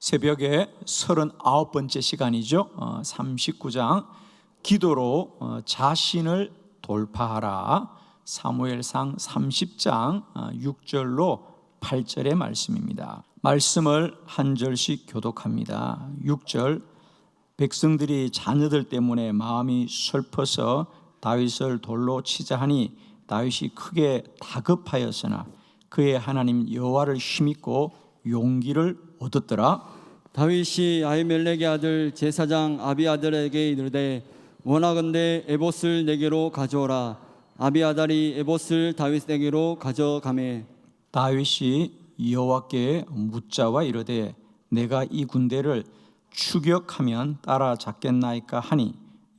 새벽에 39번째 시간이죠. 39장 기도로 자신을 돌파하라. 사무엘상 30장 6절로 8절의 말씀입니다. 말씀을 한 절씩 교독합니다. 6절, 백성들이 자녀들 때문에 마음이 슬퍼서 다윗을 돌로 치자 하니 다윗이 크게 다급하였으나 그의 하나님 여호와를 힘입고 용기를 얻었더라. 다윗이 아히멜렉의 아들 제사장 아비아달에게 이르되 원하건대 에봇을 내게로 가져오라. 아비아달이 에봇을 다윗에게로 가져가매 다윗이 여호와께 묻자와 이르되 내가 이 군대를 추격하면 따라잡겠나이까 하니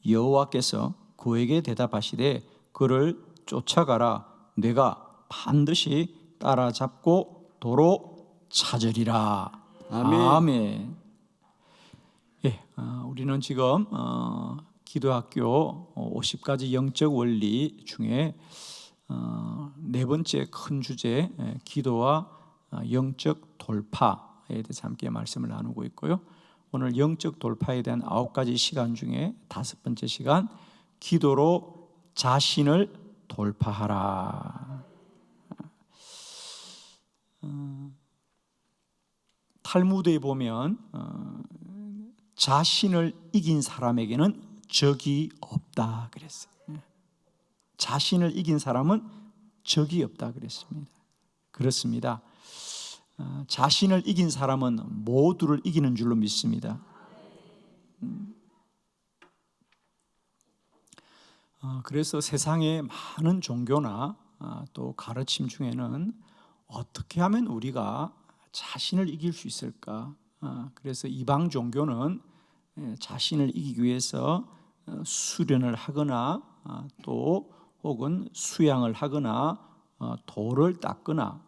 여호와께서 그에게 대답하시되 그를 쫓아가라. 내가 반드시 따라잡고 도로 찾으리라. 아멘. 예, 우리는 지금 기도학교 50가지 영적 원리 중에 네 번째 큰 주제, 기도와 영적 돌파에 대해서 함께 말씀을 나누고 있고요. 오늘 영적 돌파에 대한 9가지 시간 중에 5번째 시간, 기도로 자신을 돌파하라. 탈무드에 보면 자신을 이긴 사람에게는 적이 없다 그랬어요. 자신을 이긴 사람은 적이 없다 그랬습니다. 그렇습니다. 자신을 이긴 사람은 모두를 이기는 줄로 믿습니다. 그래서 세상의 많은 종교나 또 가르침 중에는 어떻게 하면 우리가 자신을 이길 수 있을까? 그래서 이방 종교는 자신을 이기기 위해서 수련을 하거나 또 혹은 수양을 하거나 돌을 닦거나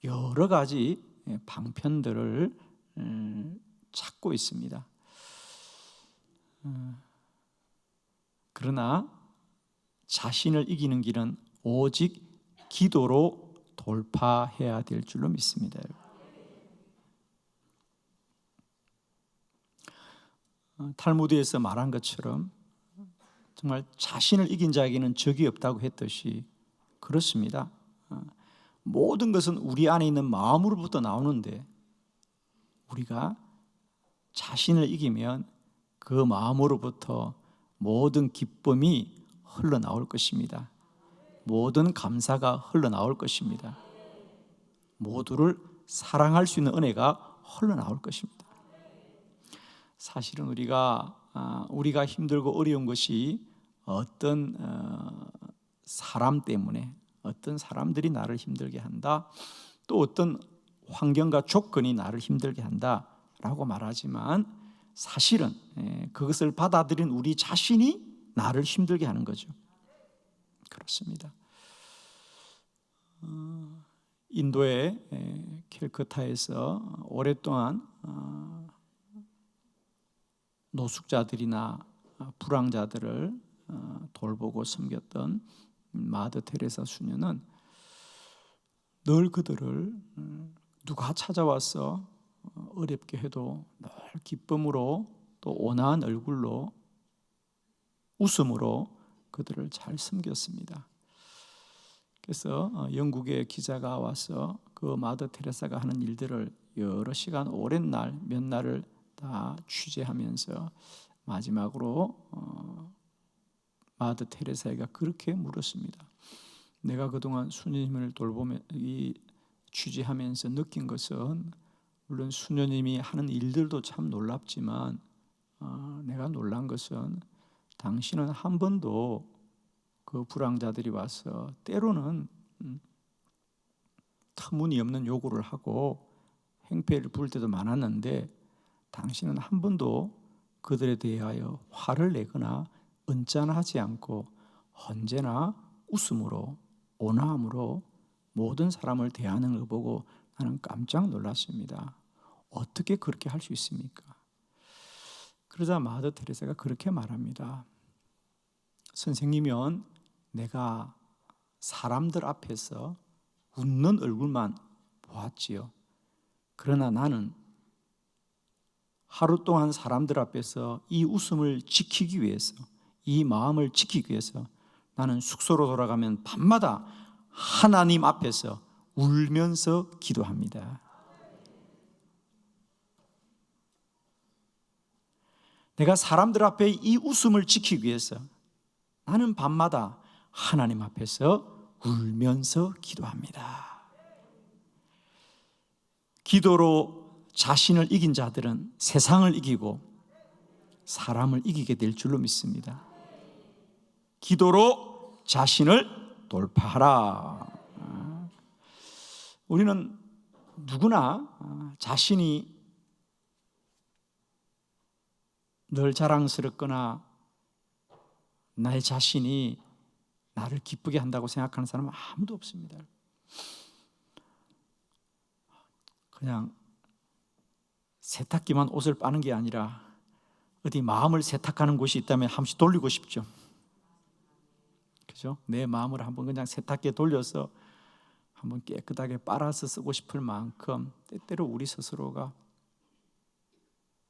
여러 가지 방편들을 찾고 있습니다. 그러나 자신을 이기는 길은 오직 기도로 돌파해야 될 줄로 믿습니다. 탈무드에서 말한 것처럼 정말 자신을 이긴 자에게는 적이 없다고 했듯이 그렇습니다. 모든 것은 우리 안에 있는 마음으로부터 나오는데 우리가 자신을 이기면 그 마음으로부터 모든 기쁨이 흘러나올 것입니다. 모든 감사가 흘러나올 것입니다. 모두를 사랑할 수 있는 은혜가 흘러나올 것입니다. 사실은 우리가 힘들고 어려운 것이 어떤 사람 때문에, 어떤 사람들이 나를 힘들게 한다, 또 어떤 환경과 조건이 나를 힘들게 한다라고 말하지만 사실은 그것을 받아들인 우리 자신이 나를 힘들게 하는 거죠. 그렇습니다. 인도의 캘커타에서 오랫동안 노숙자들이나 불황자들을 돌보고 섬겼던 마더 테레사 수녀는 늘 그들을 누가 찾아와서 어렵게 해도 늘 기쁨으로 또 온화한 얼굴로 웃음으로 그들을 잘 섬겼습니다. 그래서 영국의 기자가 와서 그 마더 테레사가 하는 일들을 여러 시간 오랜 날, 몇 날을 다 취재하면서 마지막으로 마더 테레사가 그렇게 물었습니다. 내가 그동안 수녀님을 돌보며 취재하면서 느낀 것은 물론 수녀님이 하는 일들도 참 놀랍지만 내가 놀란 것은 당신은 한 번도 그 불황자들이 와서 때로는 터무니없는 요구를 하고 행패를 부릴 때도 많았는데 당신은 한 번도 그들에 대하여 화를 내거나 언짢아하지 않고 언제나 웃음으로 온화함으로 모든 사람을 대하는 걸 보고 나는 깜짝 놀랐습니다. 어떻게 그렇게 할 수 있습니까? 그러자 마더 테레사가 그렇게 말합니다. 선생님은 내가 사람들 앞에서 웃는 얼굴만 보았지요. 그러나 나는 하루 동안 사람들 앞에서 이 웃음을 지키기 위해서, 이 마음을 지키기 위해서 나는 숙소로 돌아가면 밤마다 하나님 앞에서 울면서 기도합니다. 내가 사람들 앞에 이 웃음을 지키기 위해서 나는 밤마다 하나님 앞에서 울면서 기도합니다. 기도로 자신을 이긴 자들은 세상을 이기고 사람을 이기게 될 줄로 믿습니다. 기도로 자신을 돌파하라. 우리는 누구나 자신이 늘 자랑스럽거나 나의 자신이 나를 기쁘게 한다고 생각하는 사람은 아무도 없습니다. 그냥 세탁기만 옷을 빠는 게 아니라 어디 마음을 세탁하는 곳이 있다면 한 번씩 돌리고 싶죠. 그죠? 내 마음을 한번 그냥 세탁기에 돌려서 한번 깨끗하게 빨아서 쓰고 싶을 만큼 때때로 우리 스스로가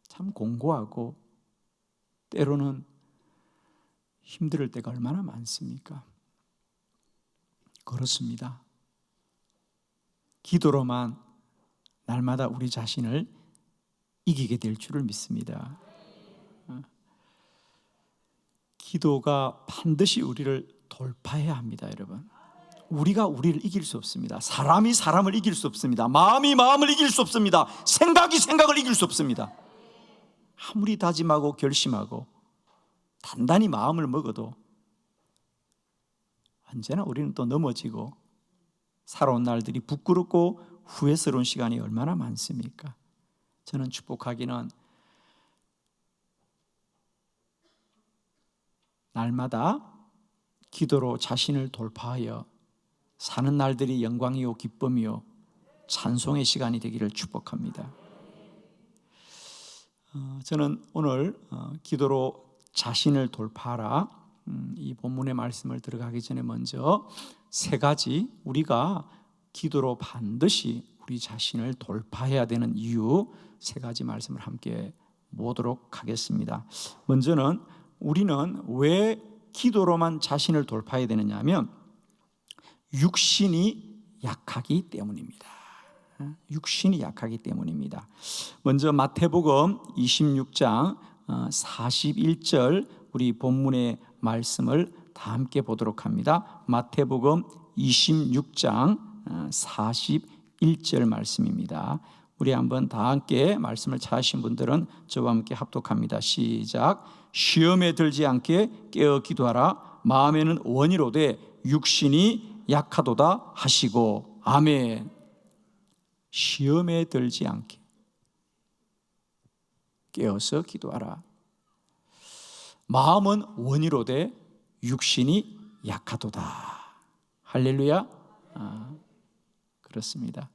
참 공고하고 때로는 힘들 때가 얼마나 많습니까? 그렇습니다. 기도로만 날마다 우리 자신을 이기게 될 줄을 믿습니다. 기도가 반드시 우리를 돌파해야 합니다, 여러분. 우리가 우리를 이길 수 없습니다. 사람이 사람을 이길 수 없습니다. 마음이 마음을 이길 수 없습니다. 생각이 생각을 이길 수 없습니다. 아무리 다짐하고 결심하고 단단히 마음을 먹어도 언제나 우리는 또 넘어지고 살아온 날들이 부끄럽고 후회스러운 시간이 얼마나 많습니까? 저는 축복하기는 날마다 기도로 자신을 돌파하여 사는 날들이 영광이요 기쁨이요 찬송의 시간이 되기를 축복합니다. 저는 오늘 기도로 자신을 돌파하라, 이 본문의 말씀을 들어가기 전에 먼저 세 가지 우리가 기도로 반드시 우리 자신을 돌파해야 되는 이유 세 가지 말씀을 함께 보도록 하겠습니다. 먼저는 우리는 왜 기도로만 자신을 돌파해야 되느냐 하면 육신이 약하기 때문입니다. 육신이 약하기 때문입니다. 먼저 마태복음 26장 41절 우리 본문의 말씀을 다 함께 보도록 합니다. 마태복음 26장 41절 말씀입니다. 우리 한번 다 함께 말씀을 찾으신 분들은 저와 함께 합독합니다. 시작. 시험에 들지 않게 깨어 기도하라. 마음에는 원이로되 육신이 약하도다 하시고. 아멘. 시험에 들지 않게 깨어서 기도하라. 마음은 원이로되 육신이 약하도다. 할렐루야. 그렇습니다.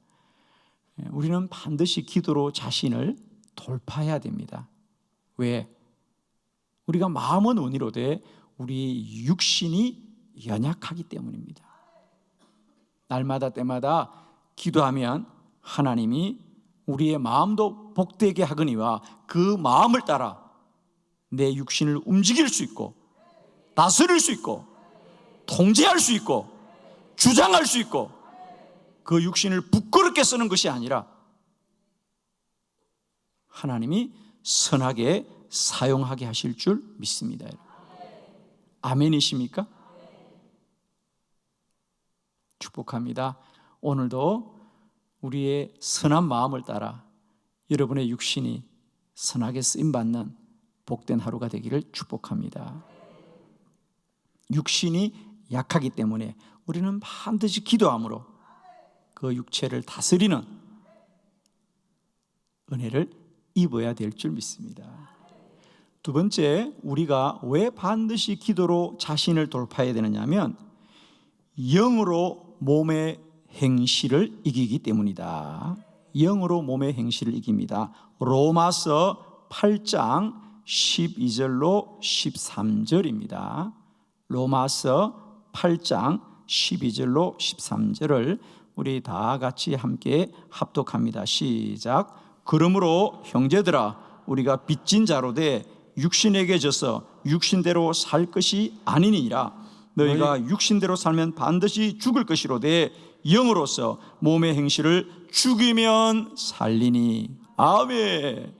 우리는 반드시 기도로 자신을 돌파해야 됩니다. 왜? 우리가 마음은 원이로되 우리 육신이 연약하기 때문입니다. 날마다 때마다 기도하면 하나님이 우리의 마음도 복되게 하거니와 그 마음을 따라 내 육신을 움직일 수 있고 다스릴 수 있고 통제할 수 있고 주장할 수 있고 그 육신을 부끄럽게 쓰는 것이 아니라 하나님이 선하게 사용하게 하실 줄 믿습니다. 아멘이십니까? 축복합니다. 오늘도 우리의 선한 마음을 따라 여러분의 육신이 선하게 쓰임받는 복된 하루가 되기를 축복합니다. 육신이 약하기 때문에 우리는 반드시 기도함으로 그 육체를 다스리는 은혜를 입어야 될 줄 믿습니다. 두 번째, 우리가 왜 반드시 기도로 자신을 돌파해야 되느냐 하면 영으로 몸의 행실을 이기기 때문이다. 영으로 몸의 행실을 이깁니다. 로마서 8장 12절로 13절입니다. 로마서 8장 12절로 13절을 우리 다 같이 함께 합독합니다. 시작. 그러므로 형제들아 우리가 빚진 자로 돼 육신에게 져서 육신대로 살 것이 아니니라. 너희가 육신대로 살면 반드시 죽을 것이로되 영으로서 몸의 행실을 죽이면 살리니. 아멘.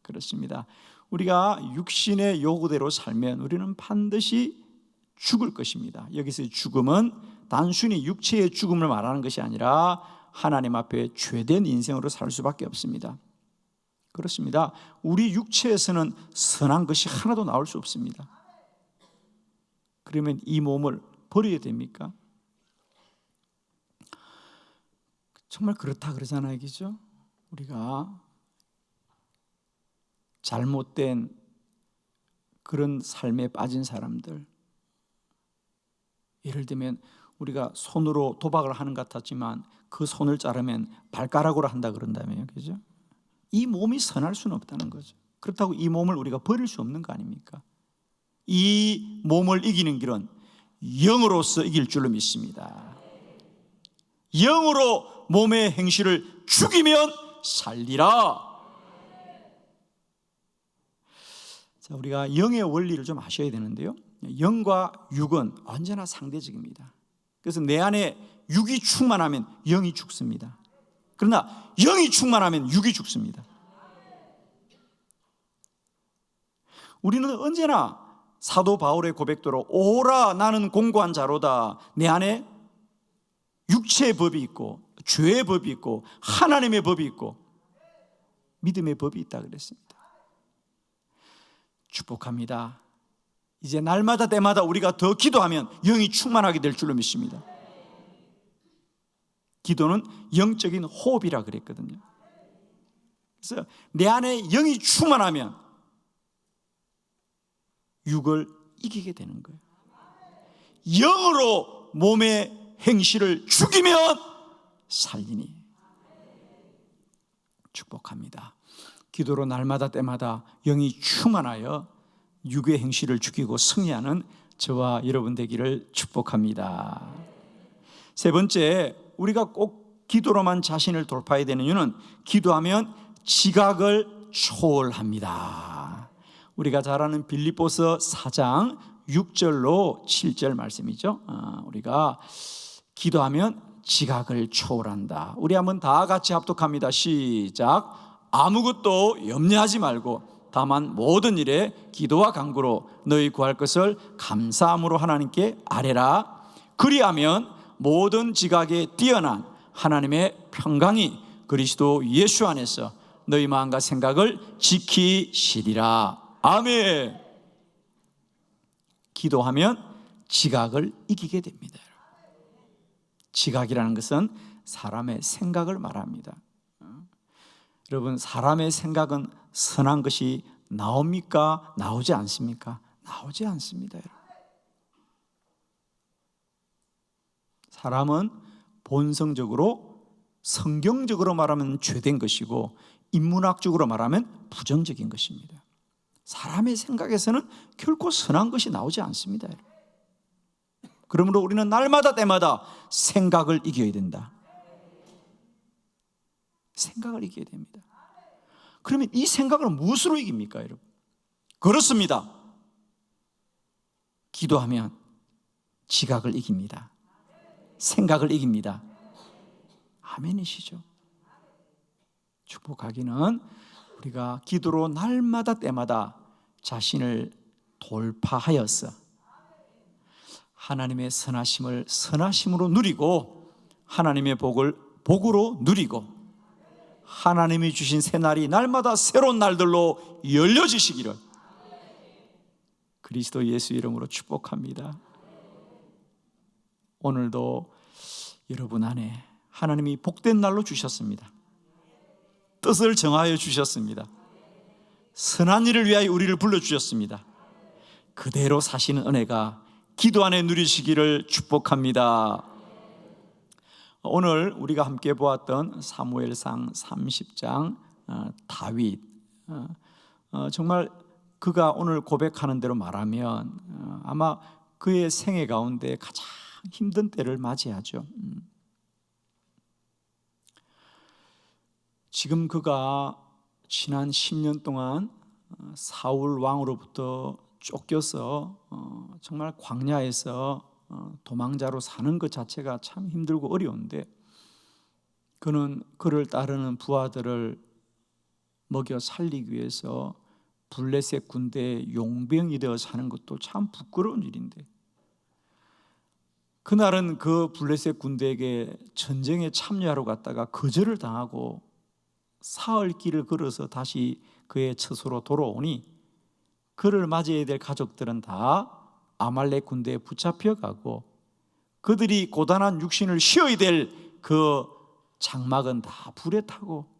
그렇습니다. 우리가 육신의 요구대로 살면 우리는 반드시 죽을 것입니다. 여기서 죽음은 단순히 육체의 죽음을 말하는 것이 아니라 하나님 앞에 죄된 인생으로 살 수밖에 없습니다. 그렇습니다. 우리 육체에서는 선한 것이 하나도 나올 수 없습니다. 그러면 이 몸을 버려야 됩니까? 정말 그렇다 그러잖아요, 그죠? 우리가 잘못된 그런 삶에 빠진 사람들, 예를 들면 우리가 손으로 도박을 하는 것 같았지만 그 손을 자르면 발가락으로 한다 그런다며요, 그죠? 이 몸이 선할 수는 없다는 거죠. 그렇다고 이 몸을 우리가 버릴 수 없는 거 아닙니까? 이 몸을 이기는 길은 영으로서 이길 줄로 믿습니다. 영으로 몸의 행실을 죽이면 살리라. 자, 우리가 영의 원리를 좀 아셔야 되는데요, 영과 육은 언제나 상대적입니다. 그래서 내 안에 육이 충만하면 영이 죽습니다. 그러나 영이 충만하면 육이 죽습니다. 우리는 언제나 사도 바울의 고백대로 오라 나는 공고한 자로다. 내 안에 육체의 법이 있고 죄의 법이 있고 하나님의 법이 있고 믿음의 법이 있다 그랬습니다. 축복합니다. 이제 날마다 때마다 우리가 더 기도하면 영이 충만하게 될 줄로 믿습니다. 기도는 영적인 호흡이라 그랬거든요. 그래서 내 안에 영이 충만하면 육을 이기게 되는 거예요. 영으로 몸의 행실을 죽이면 살리니. 축복합니다. 기도로 날마다 때마다 영이 충만하여 육의 행실을 죽이고 승리하는 저와 여러분 되기를 축복합니다. 세 번째, 우리가 꼭 기도로만 자신을 돌파해야 되는 이유는 기도하면 지각을 초월합니다. 우리가 잘 아는 빌립보서 4장 6절로 7절 말씀이죠. 우리가 기도하면 지각을 초월한다. 우리 한번 다 같이 합독합니다. 시작. 아무것도 염려하지 말고 다만 모든 일에 기도와 간구로 너희 구할 것을 감사함으로 하나님께 아뢰라. 그리하면 모든 지각에 뛰어난 하나님의 평강이 그리스도 예수 안에서 너희 마음과 생각을 지키시리라. 아멘. 기도하면 지각을 이기게 됩니다. 지각이라는 것은 사람의 생각을 말합니다. 여러분, 사람의 생각은 선한 것이 나옵니까? 나오지 않습니까? 나오지 않습니다. 사람은 본성적으로, 성경적으로 말하면 죄된 것이고 인문학적으로 말하면 부정적인 것입니다. 사람의 생각에서는 결코 선한 것이 나오지 않습니다. 그러므로 우리는 날마다 때마다 생각을 이겨야 된다. 생각을 이겨야 됩니다. 그러면 이 생각을 무엇으로 이깁니까, 여러분? 그렇습니다. 기도하면 지각을 이깁니다. 생각을 이깁니다. 아멘이시죠? 축복하기는 우리가 기도로 날마다 때마다 자신을 돌파하여서 하나님의 선하심을 선하심으로 누리고 하나님의 복을 복으로 누리고 하나님이 주신 새날이 날마다 새로운 날들로 열려지시기를 그리스도 예수 이름으로 축복합니다. 오늘도 여러분 안에 하나님이 복된 날로 주셨습니다. 뜻을 정하여 주셨습니다. 선한 일을 위하여 우리를 불러주셨습니다. 그대로 사시는 은혜가 기도 안에 누리시기를 축복합니다. 오늘 우리가 함께 보았던 사무엘상 30장 다윗, 정말 그가 오늘 고백하는 대로 말하면 아마 그의 생애 가운데 가장 힘든 때를 맞이하죠. 지금 그가 지난 10년 동안 사울 왕으로부터 쫓겨서 정말 광야에서 도망자로 사는 것 자체가 참 힘들고 어려운데, 그는 그를 따르는 부하들을 먹여 살리기 위해서 블레셋 군대의 용병이 되어 사는 것도 참 부끄러운 일인데, 그날은 그 블레셋 군대에게 전쟁에 참여하러 갔다가 거절을 당하고 사흘 길을 걸어서 다시 그의 처소로 돌아오니, 그를 맞이해야 될 가족들은 다 아말렉 군대에 붙잡혀 가고 그들이 고단한 육신을 쉬어야 될 그 장막은 다 불에 타고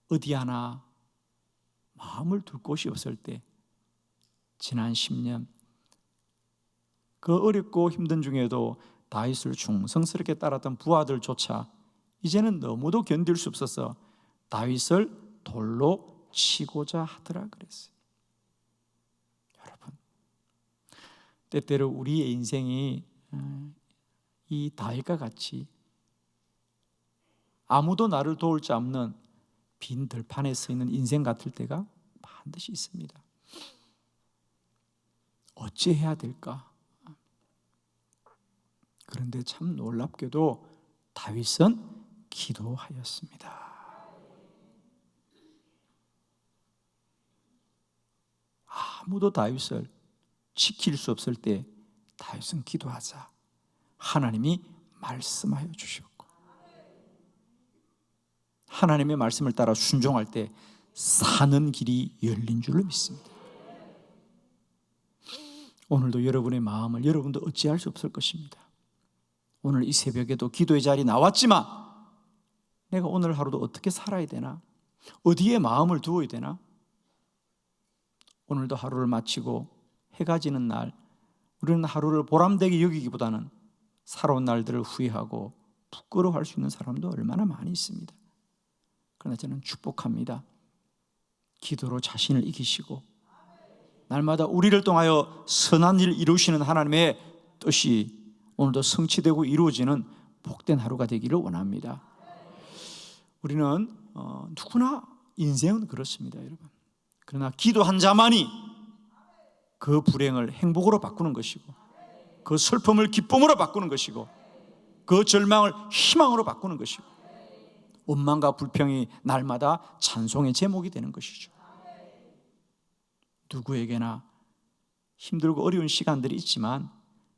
어디 하나 마음을 둘 곳이 없을 때, 지난 10년 그 어렵고 힘든 중에도 다윗을 충성스럽게 따랐던 부하들조차 이제는 너무도 견딜 수 없어서 다윗을 돌로 치고자 하더라 그랬어요. 여러분, 때때로 우리의 인생이 이 다윗과 같이 아무도 나를 도울 자 없는 빈 들판에 서 있는 인생 같을 때가 반드시 있습니다. 어찌해야 될까? 그런데 참 놀랍게도 다윗은 기도하였습니다. 아무도 다윗을 지킬 수 없을 때 다윗은 기도하자 하나님이 말씀하여 주셨고, 하나님의 말씀을 따라 순종할 때 사는 길이 열린 줄로 믿습니다. 오늘도 여러분의 마음을 여러분도 어찌할 수 없을 것입니다. 오늘 이 새벽에도 기도의 자리에 나왔지만 내가 오늘 하루도 어떻게 살아야 되나? 어디에 마음을 두어야 되나? 오늘도 하루를 마치고 해가 지는 날, 우리는 하루를 보람되게 여기기보다는 살아온 날들을 후회하고 부끄러워할 수 있는 사람도 얼마나 많이 있습니다. 그러나 저는 축복합니다. 기도로 자신을 이기시고 날마다 우리를 통하여 선한 일을 이루시는 하나님의 뜻이 오늘도 성취되고 이루어지는 복된 하루가 되기를 원합니다. 우리는 누구나 인생은 그렇습니다, 여러분. 그러나 기도한 자만이 그 불행을 행복으로 바꾸는 것이고, 그 슬픔을 기쁨으로 바꾸는 것이고, 그 절망을 희망으로 바꾸는 것이고, 원망과 불평이 날마다 찬송의 제목이 되는 것이죠. 누구에게나 힘들고 어려운 시간들이 있지만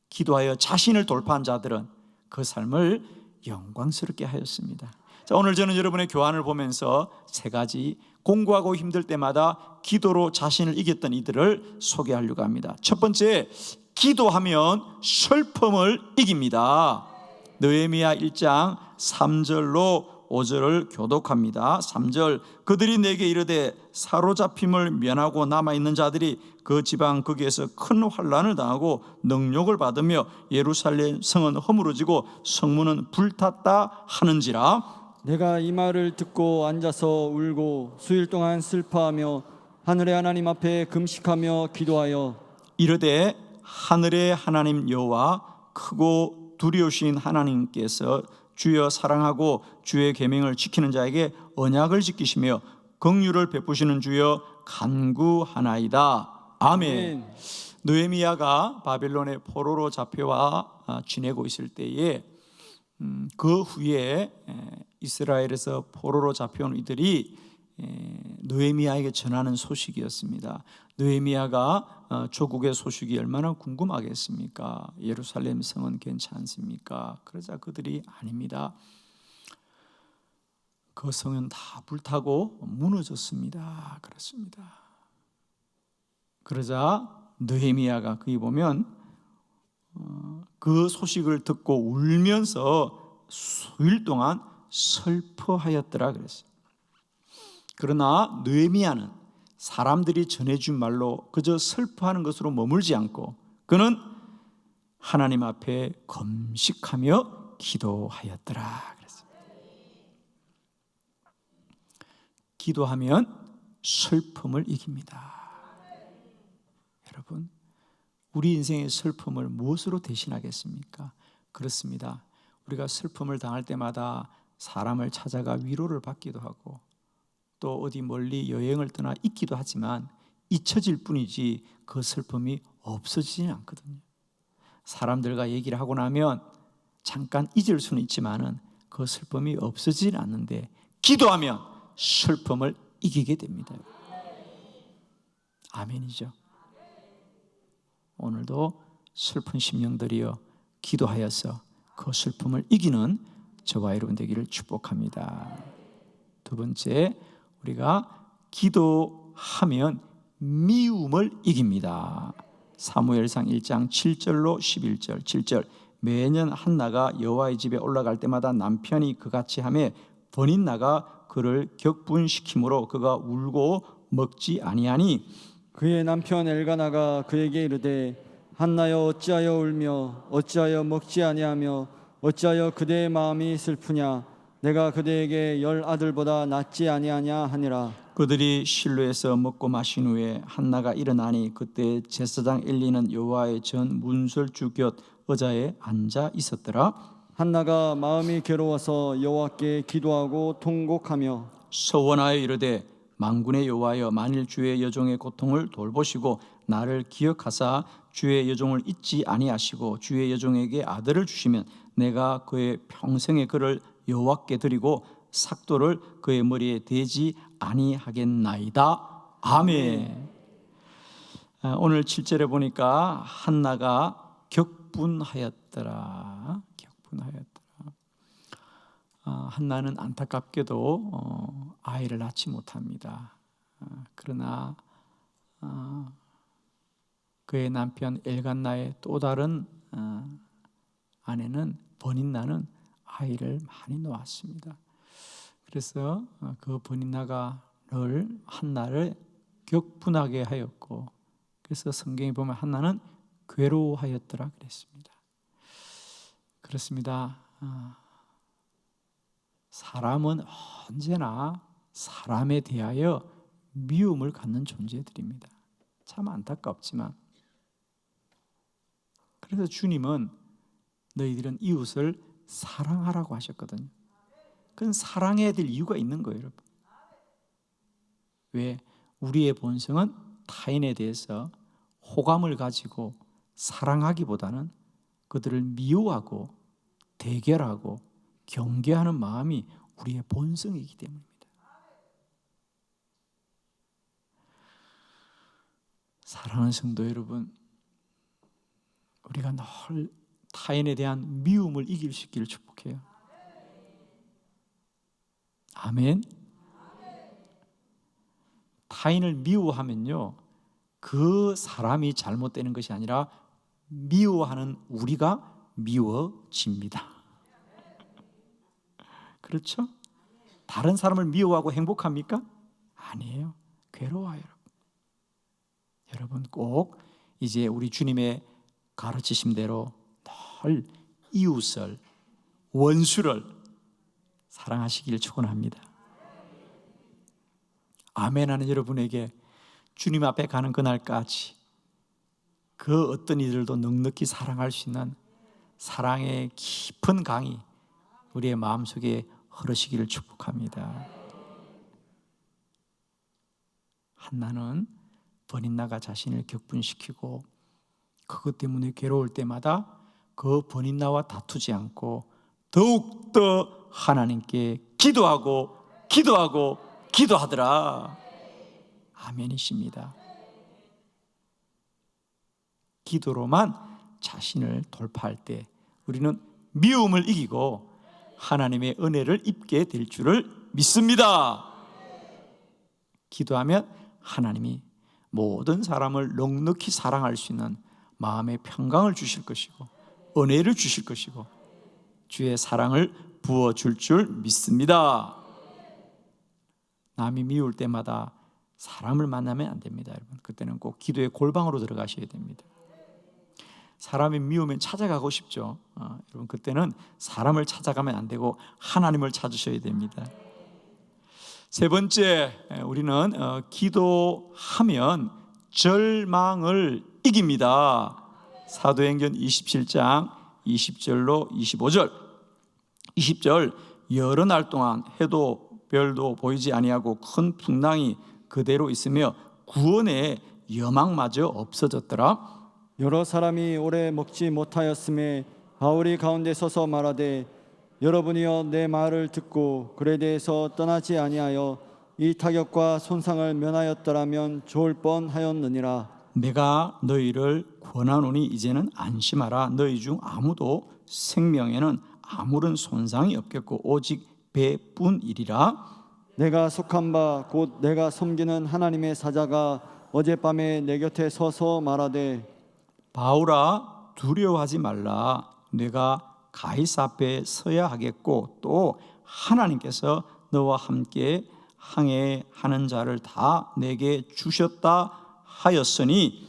기도하여 자신을 돌파한 자들은 그 삶을 영광스럽게 하였습니다. 자, 오늘 저는 여러분의 교환을 보면서 세 가지 공부하고 힘들 때마다 기도로 자신을 이겼던 이들을 소개하려고 합니다. 첫 번째, 기도하면 슬픔을 이깁니다. 느헤미야 1장 3절로 5절을 교독합니다. 3절, 그들이 내게 이르되 사로잡힘을 면하고 남아있는 자들이 그 지방 거기에서 큰 환난을 당하고 능욕을 받으며 예루살렘 성은 허물어지고 성문은 불탔다 하는지라. 내가 이 말을 듣고 앉아서 울고 수일 동안 슬퍼하며 하늘의 하나님 앞에 금식하며 기도하여 이르되 하늘의 하나님 여호와 크고 두려우신 하나님께서 주여 사랑하고 주의 계명을 지키는 자에게 언약을 지키시며 긍휼을 베푸시는 주여 간구하나이다. 아멘. 느헤미야가 바벨론의 포로로 잡혀와 지내고 있을 때에 그 후에 이스라엘에서 포로로 잡혀온 이들이 느헤미야에게 전하는 소식이었습니다. 느헤미야가 조국의 소식이 얼마나 궁금하겠습니까? 예루살렘 성은 괜찮습니까? 그러자 그들이 아닙니다. 그 성은 다 불타고 무너졌습니다. 그렇습니다. 그러자 느헤미야가 거기 보면 그 소식을 듣고 울면서 수일 동안 슬퍼하였더라 그랬어요. 그러나 느헤미야는 사람들이 전해준 말로 그저 슬퍼하는 것으로 머물지 않고 그는 하나님 앞에 금식하며 기도하였더라 그랬어요. 기도하면 슬픔을 이깁니다. 여러분, 우리 인생의 슬픔을 무엇으로 대신하겠습니까? 그렇습니다. 우리가 슬픔을 당할 때마다 사람을 찾아가 위로를 받기도 하고 또 어디 멀리 여행을 떠나 있기도 하지만 잊혀질 뿐이지 그 슬픔이 없어지지는 않거든요. 사람들과 얘기를 하고 나면 잠깐 잊을 수는 있지만은 그 슬픔이 없어지지는 않는데 기도하면 슬픔을 이기게 됩니다. 아멘이죠. 오늘도 슬픈 심령들이여 기도하여서 그 슬픔을 이기는 저와 여러분 되기를 축복합니다. 두 번째, 우리가 기도하면 미움을 이깁니다. 사무엘상 1장 7절로 11절 7절 매년 한나가 여호와의 집에 올라갈 때마다 남편이 그같이 하며 번인나가 그를 격분시키므로 그가 울고 먹지 아니하니 그의 남편 엘가나가 그에게 이르되 한나여 어찌하여 울며 어찌하여 먹지 아니하며 어찌하여 그대의 마음이 슬프냐 내가 그대에게 10 아들보다 낫지 아니하냐 하니라. 그들이 실로에서 먹고 마신 후에 한나가 일어나니 그때 제사장 엘리는 여호와의 전 문설주 곁 의자에 앉아 있었더라. 한나가 마음이 괴로워서 여호와께 기도하고 통곡하며 서원하여 이르되 만군의 여호와여 만일 주의 여종의 고통을 돌보시고 나를 기억하사 주의 여종을 잊지 아니하시고 주의 여종에게 아들을 주시면 내가 그의 평생의 그를 여호와께 드리고 삭도를 그의 머리에 대지 아니하겠나이다. 아멘. 오늘 7절에 보니까 한나가 격분하였더라. 한나는 안타깝게도 아이를 낳지 못합니다. 그러나 그의 남편 엘간나의 또 다른 아내는 번인나는 아이를 많이 놓았습니다. 그래서 그 번인나가 늘 한나를 격분하게 하였고 그래서 성경에 보면 한나는 괴로워하였더라 그랬습니다. 그렇습니다. 사람은 언제나 사람에 대하여 미움을 갖는 존재들입니다. 참 안타깝지만 그래서 주님은 너희들은 이웃을 사랑하라고 하셨거든요. 그건 사랑해야 될 이유가 있는 거예요, 여러분. 왜? 우리의 본성은 타인에 대해서 호감을 가지고 사랑하기보다는 그들을 미워하고 대결하고 경계하는 마음이 우리의 본성이기 때문입니다. 사랑하는 성도 여러분, 우리가 늘 타인에 대한 미움을 이길 수 있기를 축복해요. 아멘. 타인을 미워하면요, 그 사람이 잘못되는 것이 아니라 미워하는 우리가 미워집니다. 그렇죠? 다른 사람을 미워하고 행복합니까? 아니에요. 괴로워요. 여러분 꼭 이제 우리 주님의 가르치심대로 늘 이웃을, 원수를 사랑하시길 축원합니다. 아멘하는 여러분에게 주님 앞에 가는 그날까지 그 어떤 이들도 넉넉히 사랑할 수 있는 사랑의 깊은 강이 우리의 마음속에 흐르시기를 축복합니다. 한나는 번인나가 자신을 격분시키고 그것 때문에 괴로울 때마다 그 번인나와 다투지 않고 더욱더 하나님께 기도하더라. 아멘이십니다. 기도로만 자신을 돌파할 때 우리는 미움을 이기고 하나님의 은혜를 입게 될 줄을 믿습니다. 기도하면 하나님이 모든 사람을 넉넉히 사랑할 수 있는 마음의 평강을 주실 것이고 은혜를 주실 것이고 주의 사랑을 부어줄 줄 믿습니다. 남이 미울 때마다 사람을 만나면 안 됩니다. 여러분, 그때는 꼭 기도의 골방으로 들어가셔야 됩니다. 사람이 미우면 찾아가고 싶죠. 여러분, 그때는 사람을 찾아가면 안 되고 하나님을 찾으셔야 됩니다. 세 번째, 우리는 기도하면 절망을 이깁니다. 사도행전 27장 20절로 25절 20절 여러 날 동안 해도 별도 보이지 아니하고 큰 풍랑이 그대로 있으며 구원의 여망마저 없어졌더라. 여러 사람이 오래 먹지 못하였음에 바울이 가운데 서서 말하되 여러분이여 내 말을 듣고 글에 대해서 떠나지 아니하여 이 타격과 손상을 면하였더라면 좋을 뻔하였느니라. 내가 너희를 권하노니 이제는 안심하라. 너희 중 아무도 생명에는 아무런 손상이 없겠고 오직 배뿐이리라. 내가 속한 바 곧 내가 섬기는 하나님의 사자가 어젯밤에 내 곁에 서서 말하되 바울아 두려워하지 말라. 내가 가이사 앞에 서야 하겠고 또 하나님께서 너와 함께 항해하는 자를 다 내게 주셨다 하였으니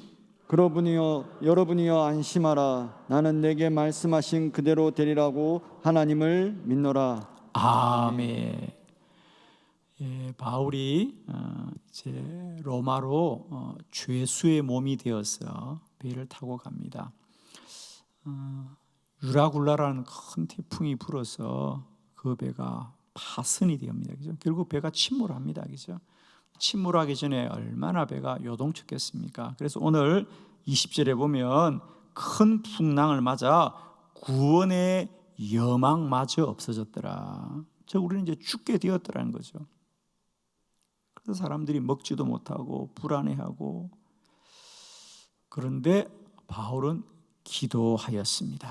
그러분이여 여러분이여 안심하라. 나는 내게 말씀하신 그대로 되리라고 하나님을 믿노라. 아멘. 예, 바울이 이제 로마로 죄수의 몸이 되어서 배를 타고 갑니다. 유라굴라라는 큰 태풍이 불어서 그 배가 파손이 됩니다. 그죠? 결국 배가 침몰합니다. 그죠? 침몰하기 전에 얼마나 배가 요동쳤겠습니까? 그래서 오늘 20절에 보면 큰 풍랑을 맞아 구원의 여망마저 없어졌더라. 즉 우리는 이제 죽게 되었더라는 거죠. 그래서 사람들이 먹지도 못하고 불안해하고, 그런데 바울은 기도하였습니다.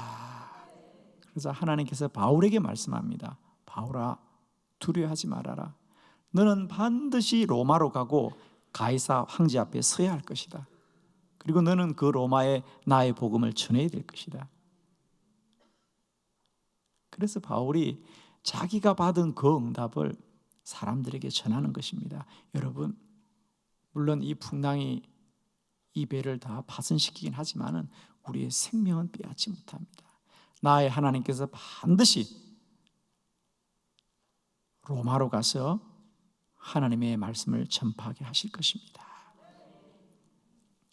그래서 하나님께서 바울에게 말씀합니다. 바울아 두려워하지 말아라. 너는 반드시 로마로 가고 가이사 황제 앞에 서야 할 것이다. 그리고 너는 그 로마에 나의 복음을 전해야 될 것이다. 그래서 바울이 자기가 받은 그 응답을 사람들에게 전하는 것입니다. 여러분, 물론 이 풍랑이 이 배를 다 파손시키긴 하지만은 우리의 생명은 빼앗지 못합니다. 나의 하나님께서 반드시 로마로 가서 하나님의 말씀을 전파하게 하실 것입니다.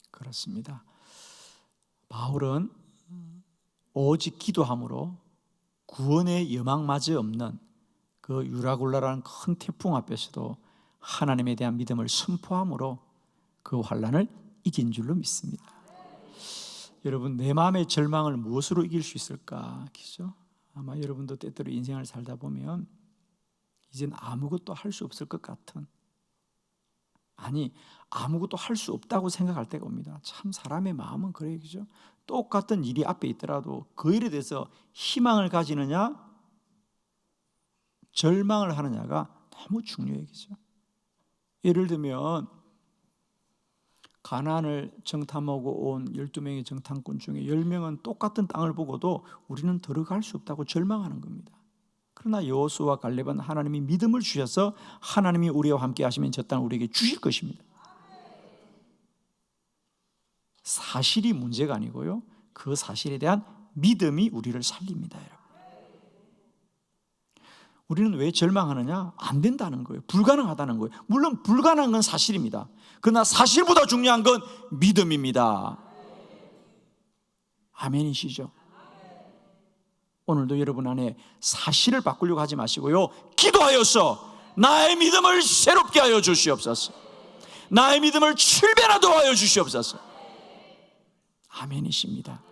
그렇습니다. 바울은 오직 기도함으로 구원의 여망마저 없는 그 유라굴라라는 큰 태풍 앞에서도 하나님에 대한 믿음을 선포함으로 그 환난을 이긴 줄로 믿습니다. 여러분, 내 마음의 절망을 무엇으로 이길 수 있을까? 그죠? 아마 여러분도 때때로 인생을 살다 보면 이젠 아무것도 할 수 없을 것 같은, 아니 아무것도 할 수 없다고 생각할 때가 옵니다. 참 사람의 마음은 그래요. 그죠? 똑같은 일이 앞에 있더라도 그 일에 대해서 희망을 가지느냐 절망을 하느냐가 너무 중요해요. 그죠? 예를 들면 가나안을 정탐하고 온 12명의 정탐꾼 중에 10명은 똑같은 땅을 보고도 우리는 들어갈 수 없다고 절망하는 겁니다. 그러나 여호수아와 갈렙은 하나님이 믿음을 주셔서 하나님이 우리와 함께 하시면 저 땅을 우리에게 주실 것입니다. 사실이 문제가 아니고요, 그 사실에 대한 믿음이 우리를 살립니다. 여러분, 우리는 왜 절망하느냐? 안 된다는 거예요. 불가능하다는 거예요. 물론 불가능한 건 사실입니다. 그러나 사실보다 중요한 건 믿음입니다. 아멘이시죠? 오늘도 여러분 안에 사실을 바꾸려고 하지 마시고요, 기도하여서 나의 믿음을 새롭게 하여 주시옵소서. 나의 믿음을 7배나 더하여 주시옵소서. 아멘이십니다.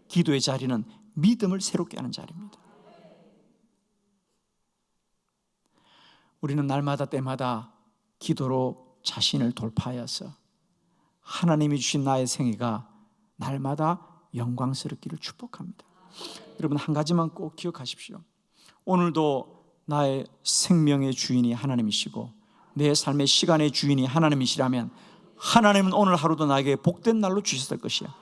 기도의 자리는 믿음을 새롭게 하는 자리입니다. 우리는 날마다 때마다 기도로 자신을 돌파하여서 하나님이 주신 나의 생애가 날마다 영광스럽기를 축복합니다. 여러분, 한 가지만 꼭 기억하십시오. 오늘도 나의 생명의 주인이 하나님이시고 내 삶의 시간의 주인이 하나님이시라면 하나님은 오늘 하루도 나에게 복된 날로 주셨을 것이야.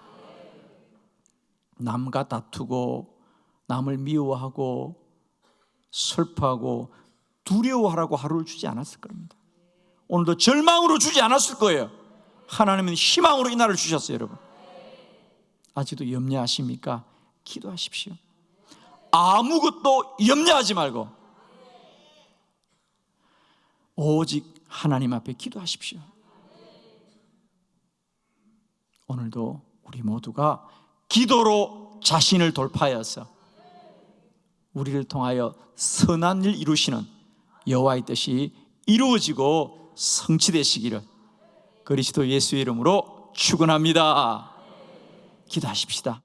남과 다투고 남을 미워하고 슬퍼하고 두려워하라고 하루를 주지 않았을 겁니다. 오늘도 절망으로 주지 않았을 거예요. 하나님은 희망으로 이 날을 주셨어요. 여러분, 아직도 염려하십니까? 기도하십시오. 아무것도 염려하지 말고 오직 하나님 앞에 기도하십시오. 오늘도 우리 모두가 기도로 자신을 돌파하여서 우리를 통하여 선한 일 이루시는 여호와의 뜻이 이루어지고 성취되시기를 그리스도 예수의 이름으로 축원합니다. 기도하십시다.